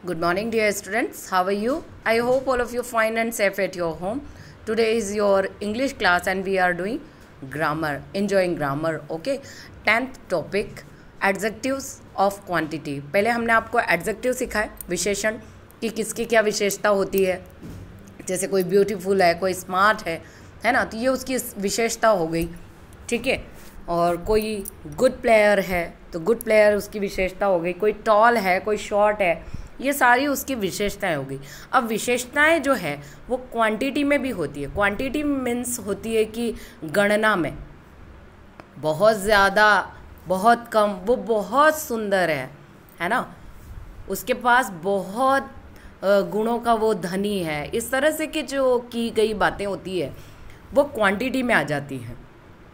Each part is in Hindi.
Good morning, dear students. How are you? I hope all of you fine and safe at your home. Today is your English class and we are doing grammar, enjoying grammar. Okay. 10th topic, adjectives of quantity. पहले हमने आपको adjective सिखाए, विशेषण कि किसकी क्या विशेषता होती है. जैसे कोई ब्यूटीफुल है, कोई स्मार्ट है ना, तो ये उसकी विशेषता हो गई. ठीक है. और कोई गुड प्लेयर है तो गुड प्लेयर उसकी विशेषता हो गई. कोई टॉल है, कोई शॉर्ट है, ये सारी उसकी विशेषताएं हो गई. अब विशेषताएं जो है वो क्वांटिटी में भी होती है. क्वांटिटी मीन्स होती है कि गणना में बहुत ज़्यादा, बहुत कम, वो बहुत सुंदर है ना, उसके पास बहुत गुणों का वो धनी है. इस तरह से कि जो की गई बातें होती है वो क्वांटिटी में आ जाती हैं.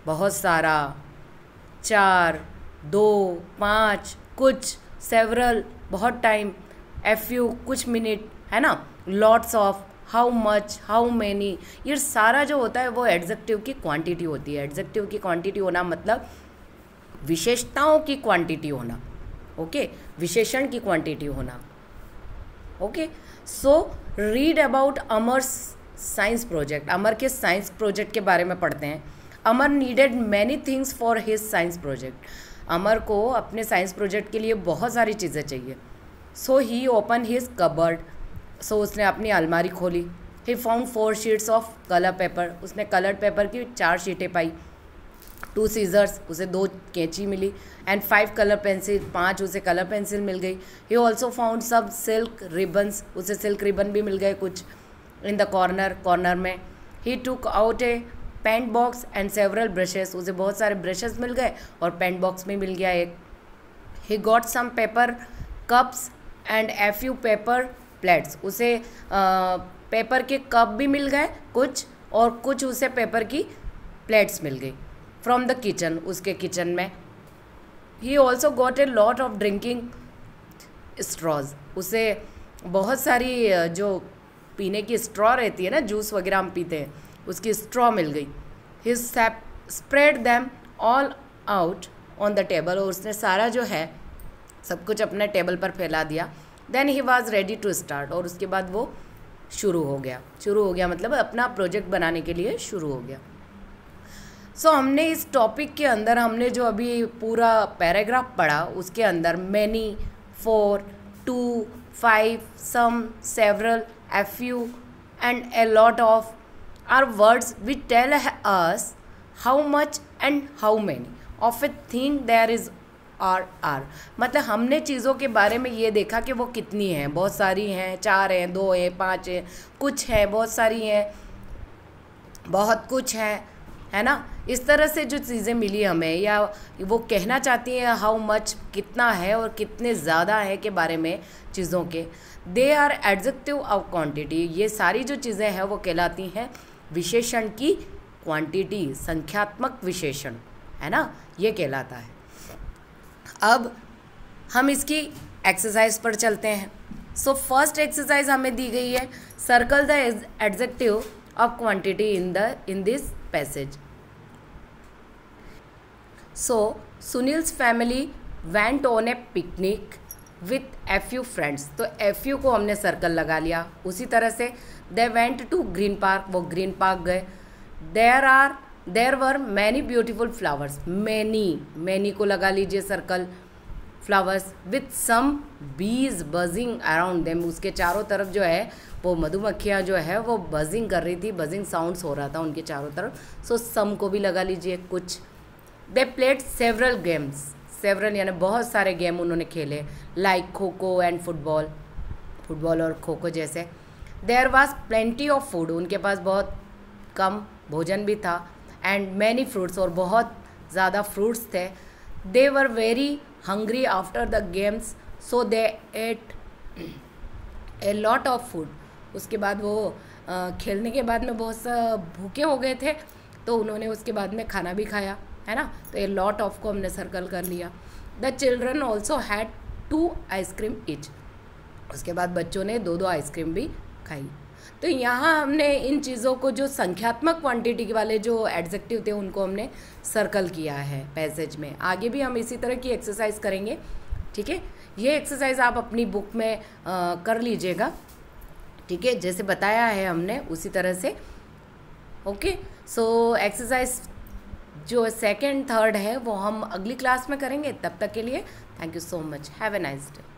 बहुत सारा, 4, 2, 5, कुछ, सेवरल, बहुत टाइम, ए फ्यू, कुछ मिनट, है ना, lots of, how much, how many, ये सारा जो होता है वो एडजेक्टिव की क्वांटिटी होती है. एडजेक्टिव की क्वांटिटी होना मतलब विशेषताओं की क्वांटिटी होना. ओके, विशेषण की क्वांटिटी होना. Okay, so read about Amar's science project. Amar के साइंस प्रोजेक्ट के बारे में पढ़ते हैं. Amar needed many things for his science project. Amar को अपने साइंस प्रोजेक्ट के लिए बहुत सारी चीज़ें चाहिए. सो ही ओपन हिज कबर्ड. सो उसने अपनी अलमारी खोली. He found 4 sheets of colour paper. उसने कलर्ड पेपर की 4 शीटें पाई. 2 सीजर्स, उसे 2 कैंची मिली. एंड 5 कलर पेंसिल, 5 उसे कलर पेंसिल मिल गई. He also found some silk ribbons. उसे सिल्क रिबन भी मिल गए कुछ इन द कॉर्नर में. He took out a paint box and several brushes. उसे बहुत सारे ब्रशेस मिल गए और पेंट बॉक्स भी मिल गया एक. He got some paper cups and a few paper plates. उसे पेपर के कप भी मिल गए कुछ, और कुछ उसे पेपर की प्लेट्स मिल गई फ्रॉम द किचन, उसके किचन में. He also got a lot of drinking straws. उसे बहुत सारी जो पीने की स्ट्रॉ रहती है ना, जूस वगैरह हम पीते हैं, उसकी स्ट्रॉ मिल गई. He spread them all out on the table. और उसने सारा जो है सब कुछ अपने टेबल पर फैला दिया. Then he was ready to start. और उसके बाद वो शुरू हो गया मतलब अपना प्रोजेक्ट बनाने के लिए शुरू हो गया. सो हमने इस टॉपिक के अंदर हमने जो अभी पूरा पैराग्राफ पढ़ा उसके अंदर many, 4, 2, 5, some, several, a few and a lot of are words which tell us how much and how many of a thing there is are. मतलब हमने चीज़ों के बारे में ये देखा कि वो कितनी हैं. बहुत सारी हैं, 4 हैं, 2 हैं, 5 हैं, कुछ है, बहुत सारी हैं, बहुत कुछ है ना. इस तरह से जो चीज़ें मिली हमें, या वो कहना चाहती हैं हाउ मच, कितना है और कितने ज़्यादा है के बारे में चीज़ों के. They are adjective of quantity. ये सारी जो चीज़ें हैं वो कहलाती हैं विशेषण की क्वांटिटी. संख्यात्मक विशेषण, है ना, ये कहलाता है. अब हम इसकी एक्सरसाइज पर चलते हैं. सो फर्स्ट एक्सरसाइज हमें दी गई है, circle the adjective of quantity in this passage. So Sunil's family went on a picnic with a few friends. तो ए फ्यू को हमने सर्कल लगा लिया. उसी तरह से they went to Green Park. वो ग्रीन पार्क गए. There were many beautiful flowers. Many को लगा लीजिए सर्कल. फ्लावर्स विथ सम बीज बजिंग अराउंड देम. उसके चारों तरफ जो है वो मधुमक्खियाँ जो है वो बजिंग कर रही थी. बजिंग साउंड्स हो रहा था उनके चारों तरफ. सो सम को भी लगा लीजिए कुछ. They played several games. Several यानी बहुत सारे गेम उन्होंने खेले, like kho kho and football और खो खो जैसे. There was plenty of food. उनके पास बहुत कम भोजन भी था. एंड मैनी फ्रूट्स, और बहुत ज़्यादा फ्रूट्स थे. They were very hungry after the games, so they ate a lot of food. उसके बाद वो खेलने के बाद में बहुत सा भूखे हो गए थे, तो उन्होंने उसके बाद में खाना भी खाया, है ना. तो ए लॉट ऑफ को हमने सर्कल कर लिया. The children also had 2 ice cream each. उसके बाद बच्चों ने 2 आइसक्रीम भी खाई. तो यहाँ हमने इन चीज़ों को, जो संख्यात्मक क्वांटिटी वाले जो एडजेक्टिव थे उनको हमने सर्कल किया है पैसेज में. आगे भी हम इसी तरह की एक्सरसाइज करेंगे. ठीक है, ये एक्सरसाइज आप अपनी बुक में कर लीजिएगा, ठीक है, जैसे बताया है हमने उसी तरह से। ओके, सो एक्सरसाइज जो सेकंड थर्ड है वो हम अगली क्लास में करेंगे। तब तक के लिए thank you so much, have a nice day.